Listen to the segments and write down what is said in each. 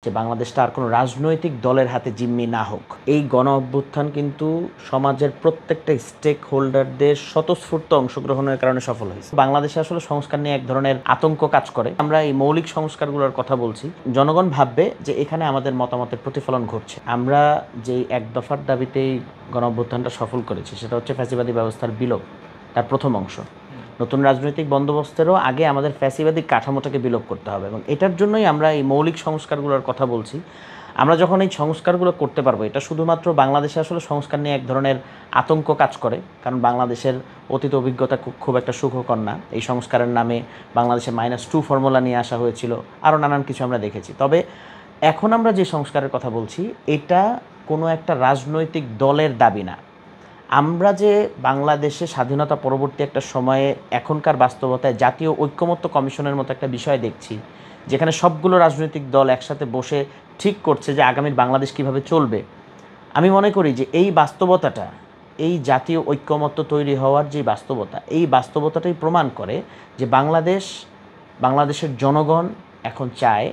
যে বাংলাদেশটা আর কোনো রাজনৈতিক দলের হাতে জিম্মি না হোক। এই গণ অভ্যুত্থান কিন্তু সমাজের প্রত্যেকটা স্টেক হোল্ডারদের স্বতঃস্ফূর্ত অংশগ্রহণের কারণে সফল হয়েছে। বাংলাদেশে আসলে সংস্কার নিয়ে এক ধরনের আতঙ্ক কাজ করে। আমরা এই মৌলিক সংস্কারগুলোর কথা বলছি, জনগণ ভাববে যে এখানে আমাদের মতামতের প্রতিফলন ঘটছে। আমরা যে এক দফার দাবিতেই গণ অভ্যুত্থানটা সফল করেছি সেটা হচ্ছে ফ্যাসিবাদী ব্যবস্থার বিলোপ, তার প্রথম অংশ। নতুন রাজনৈতিক বন্দোবস্তেরও আগে আমাদের ফ্যাসিবাদী কাঠামোটাকে বিলোপ করতে হবে এবং এটার জন্যই আমরা এই মৌলিক সংস্কারগুলোর কথা বলছি। আমরা যখন এই সংস্কারগুলো করতে পারবো, এটা শুধুমাত্র বাংলাদেশে আসলে সংস্কার নিয়ে এক ধরনের আতঙ্ক কাজ করে, কারণ বাংলাদেশের অতীত অভিজ্ঞতা খুব একটা সুখকর না। এই সংস্কারের নামে বাংলাদেশে -2 ফর্মুলা নিয়ে আসা হয়েছিল, আরও নানান কিছু আমরা দেখেছি। তবে এখন আমরা যে সংস্কারের কথা বলছি এটা কোনো একটা রাজনৈতিক দলের দাবি না। আমরা যে বাংলাদেশে স্বাধীনতা পরবর্তী একটা সময়ে এখনকার বাস্তবতায় জাতীয় ঐক্যমত্য কমিশনের মতো একটা বিষয় দেখছি, যেখানে সবগুলো রাজনৈতিক দল একসাথে বসে ঠিক করছে যে আগামীর বাংলাদেশ কিভাবে চলবে। আমি মনে করি যে এই বাস্তবতাটা, এই জাতীয় ঐক্যমত্য তৈরি হওয়ার যে বাস্তবতা, এই বাস্তবতাটাই প্রমাণ করে যে বাংলাদেশের জনগণ এখন চায়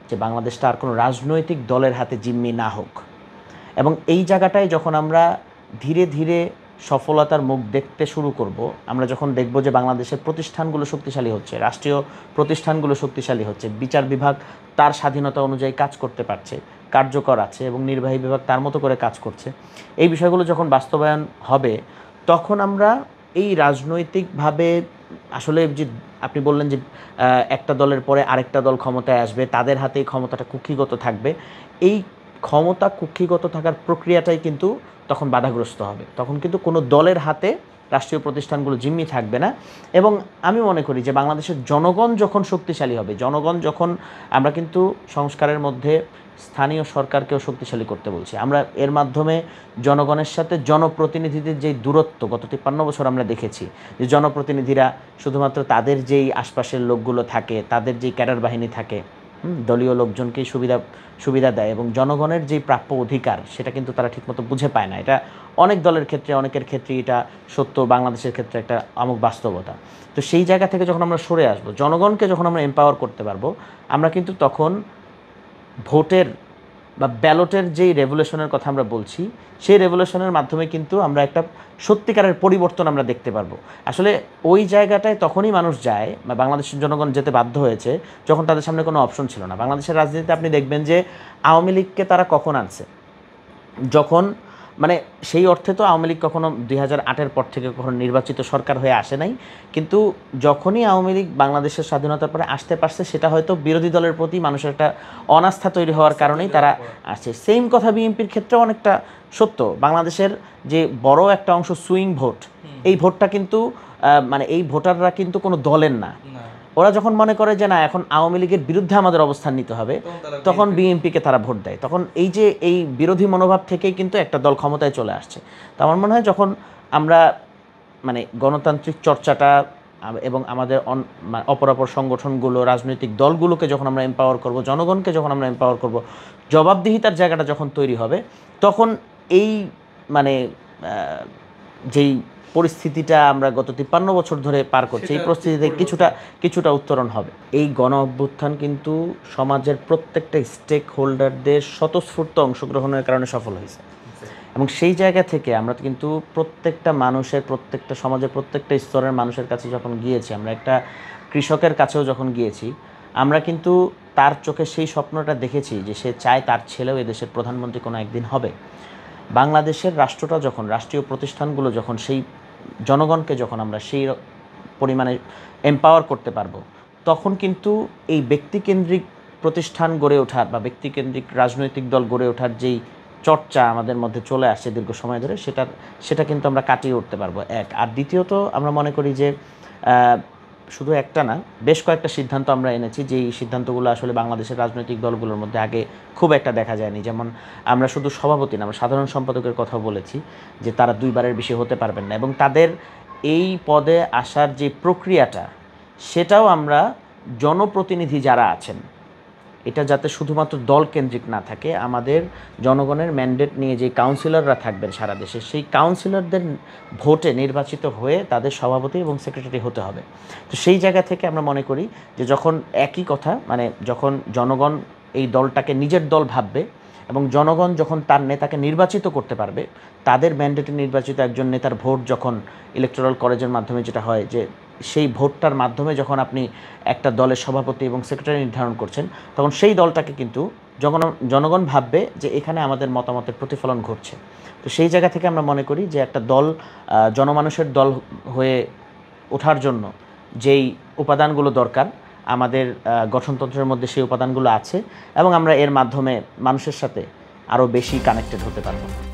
যে বাংলাদেশটা আর কোনো রাজনৈতিক দলের হাতে জিম্মি না হোক। এবং এই জায়গাটায় যখন আমরা ধীরে ধীরে সফলতার মুখ দেখতে শুরু করব, আমরা যখন দেখব যে বাংলাদেশের প্রতিষ্ঠানগুলো শক্তিশালী হচ্ছে, রাষ্ট্রীয় প্রতিষ্ঠানগুলো শক্তিশালী হচ্ছে, বিচার বিভাগ তার স্বাধীনতা অনুযায়ী কাজ করতে পারছে, কার্যকর আছে এবং নির্বাহী বিভাগ তার মতো করে কাজ করছে, এই বিষয়গুলো যখন বাস্তবায়ন হবে, তখন আমরা এই রাজনৈতিকভাবে আসলে যে আপনি বললেন যে একটা দলের পরে আরেকটা দল ক্ষমতায় আসবে, তাদের হাতেই ক্ষমতাটা কুক্ষিগত থাকবে, এই ক্ষমতা কুক্ষিগত থাকার প্রক্রিয়াটাই কিন্তু তখন বাধাগ্রস্ত হবে। তখন কিন্তু কোনো দলের হাতে রাষ্ট্রীয় প্রতিষ্ঠানগুলো জিম্মি থাকবে না। এবং আমি মনে করি যে বাংলাদেশের জনগণ যখন শক্তিশালী হবে, জনগণ যখন, আমরা কিন্তু সংস্কারের মধ্যে স্থানীয় সরকারকেও শক্তিশালী করতে বলছি, আমরা এর মাধ্যমে জনগণের সাথে জনপ্রতিনিধিদের যেই দূরত্ব গত 53 বছর আমরা দেখেছি, যে জনপ্রতিনিধিরা শুধুমাত্র তাদের যেই আশপাশের লোকগুলো থাকে, তাদের যেই ক্যাডার বাহিনী থাকে, দলীয় লোকজনকেই সুবিধা দেয় এবং জনগণের যেই প্রাপ্য অধিকার সেটা কিন্তু তারা ঠিকমতো বুঝে পায় না। এটা অনেক দলের ক্ষেত্রে, অনেকের ক্ষেত্রে এটা সত্য, বাংলাদেশের ক্ষেত্রে একটা আমূল বাস্তবতা। তো সেই জায়গা থেকে যখন আমরা সরে আসবো, জনগণকে যখন আমরা এম্পাওয়ার করতে পারবো, আমরা কিন্তু তখন ভোটের বা ব্যালটের যেই রেভলিউশনের কথা আমরা বলছি, সেই রেভলিউশনের মাধ্যমে কিন্তু আমরা একটা সত্যিকারের পরিবর্তন আমরা দেখতে পারবো। আসলে ওই জায়গাটায় তখনই মানুষ যায়, বা বাংলাদেশের জনগণ যেতে বাধ্য হয়েছে, যখন তাদের সামনে কোনো অপশন ছিল না। বাংলাদেশের রাজনীতিতে আপনি দেখবেন যে আওয়ামী লীগকে তারা কখন আনছে, যখন, মানে সেই অর্থে তো আওয়ামী লীগ কখনো 2008-এর পর থেকে কখনো নির্বাচিত সরকার হয়ে আসে নাই, কিন্তু যখনই আওয়ামী লীগ বাংলাদেশের স্বাধীনতার পরে আসতে পারছে, সেটা হয়তো বিরোধী দলের প্রতি মানুষের একটা অনাস্থা তৈরি হওয়ার কারণেই তারা আসছে। সেম কথা বিএনপির ক্ষেত্রেও অনেকটা সত্য। বাংলাদেশের যে বড় একটা অংশ সুইং ভোট, এই ভোটটা কিন্তু মানে এই ভোটাররা কিন্তু কোনো দলের না। ওরা যখন মনে করে যে না, এখন আওয়ামী লীগের বিরুদ্ধে আমাদের অবস্থান নিতে হবে, তখন বিএনপিকে তারা ভোট দেয়। তখন এই যে এই বিরোধী মনোভাব থেকেই কিন্তু একটা দল ক্ষমতায় চলে আসছে। তো আমার মনে হয় যখন আমরা মানে গণতান্ত্রিক চর্চাটা এবং আমাদের অপরাপর সংগঠনগুলো, রাজনৈতিক দলগুলোকে যখন আমরা এম্পাওয়ার করব, জনগণকে যখন আমরা এম্পাওয়ার করব, জবাবদিহিতার জায়গাটা যখন তৈরি হবে, তখন এই মানে যেই পরিস্থিতিটা আমরা গত 53 বছর ধরে পার করছি, এই পরিস্থিতিতে কিছুটা উত্তরণ হবে। এই গণ অভ্যুত্থান কিন্তু সমাজের প্রত্যেকটা স্টেক হোল্ডারদের স্বতঃস্ফূর্ত অংশগ্রহণের কারণে সফল হয়েছে। এবং সেই জায়গা থেকে আমরা কিন্তু প্রত্যেকটা মানুষের, প্রত্যেকটা সমাজের প্রত্যেকটা স্তরের মানুষের কাছে যখন গিয়েছি, আমরা একটা কৃষকের কাছেও যখন গিয়েছি, আমরা কিন্তু তার চোখে সেই স্বপ্নটা দেখেছি যে সে চায় তার ছেলেও এদেশের প্রধানমন্ত্রী কোনো একদিন হবে। বাংলাদেশের রাষ্ট্রটা যখন, রাষ্ট্রীয় প্রতিষ্ঠানগুলো যখন সেই জনগণকে যখন আমরা সেই পরিমাণে এম্পাওয়ার করতে পারবো, তখন কিন্তু এই ব্যক্তিকেন্দ্রিক প্রতিষ্ঠান গড়ে ওঠার বা ব্যক্তিকেন্দ্রিক রাজনৈতিক দল গড়ে ওঠার যেই চর্চা আমাদের মধ্যে চলে আসছে দীর্ঘ সময় ধরে, সেটা কিন্তু আমরা কাটিয়ে উঠতে পারবো, এক। আর দ্বিতীয়ত আমরা মনে করি যে শুধু একটা না, বেশ কয়েকটা সিদ্ধান্ত আমরা এনেছি, যেই সিদ্ধান্তগুলো আসলে বাংলাদেশের রাজনৈতিক দলগুলোর মধ্যে আগে খুব একটা দেখা যায়নি। যেমন আমরা শুধু সভাপতি না, আমরা সাধারণ সম্পাদকের কথা বলেছি যে তারা 2 বারের বেশি হতে পারবেন না, এবং তাদের এই পদে আসার যে প্রক্রিয়াটা, সেটাও আমরা জনপ্রতিনিধি যারা আছেন, এটা যাতে শুধুমাত্র দলকেন্দ্রিক না থাকে, আমাদের জনগণের ম্যান্ডেট নিয়ে যে কাউন্সিলররা থাকবেন সারা দেশে, সেই কাউন্সিলরদের ভোটে নির্বাচিত হয়ে তাদের সভাপতি এবং সেক্রেটারি হতে হবে। তো সেই জায়গা থেকে আমরা মনে করি যে যখন একই কথা, মানে যখন জনগণ এই দলটাকে নিজের দল ভাববে এবং জনগণ যখন তার নেতাকে নির্বাচিত করতে পারবে, তাদের ম্যান্ডেটে নির্বাচিত একজন নেতার ভোট যখন ইলেকটোরাল কলেজের মাধ্যমে যেটা হয় যে সেই ভোটটার মাধ্যমে যখন আপনি একটা দলের সভাপতি এবং সেক্রেটারি নির্ধারণ করছেন, তখন সেই দলটাকে কিন্তু জনগণ ভাববে যে এখানে আমাদের মতামতের প্রতিফলন ঘটছে। তো সেই জায়গা থেকে আমরা মনে করি যে একটা দল জনমানুষের দল হয়ে ওঠার জন্য যেই উপাদানগুলো দরকার, আমাদের গঠনতন্ত্রের মধ্যে সেই উপাদানগুলো আছে এবং আমরা এর মাধ্যমে মানুষের সাথে আরও বেশি কানেক্টেড হতে পারবো।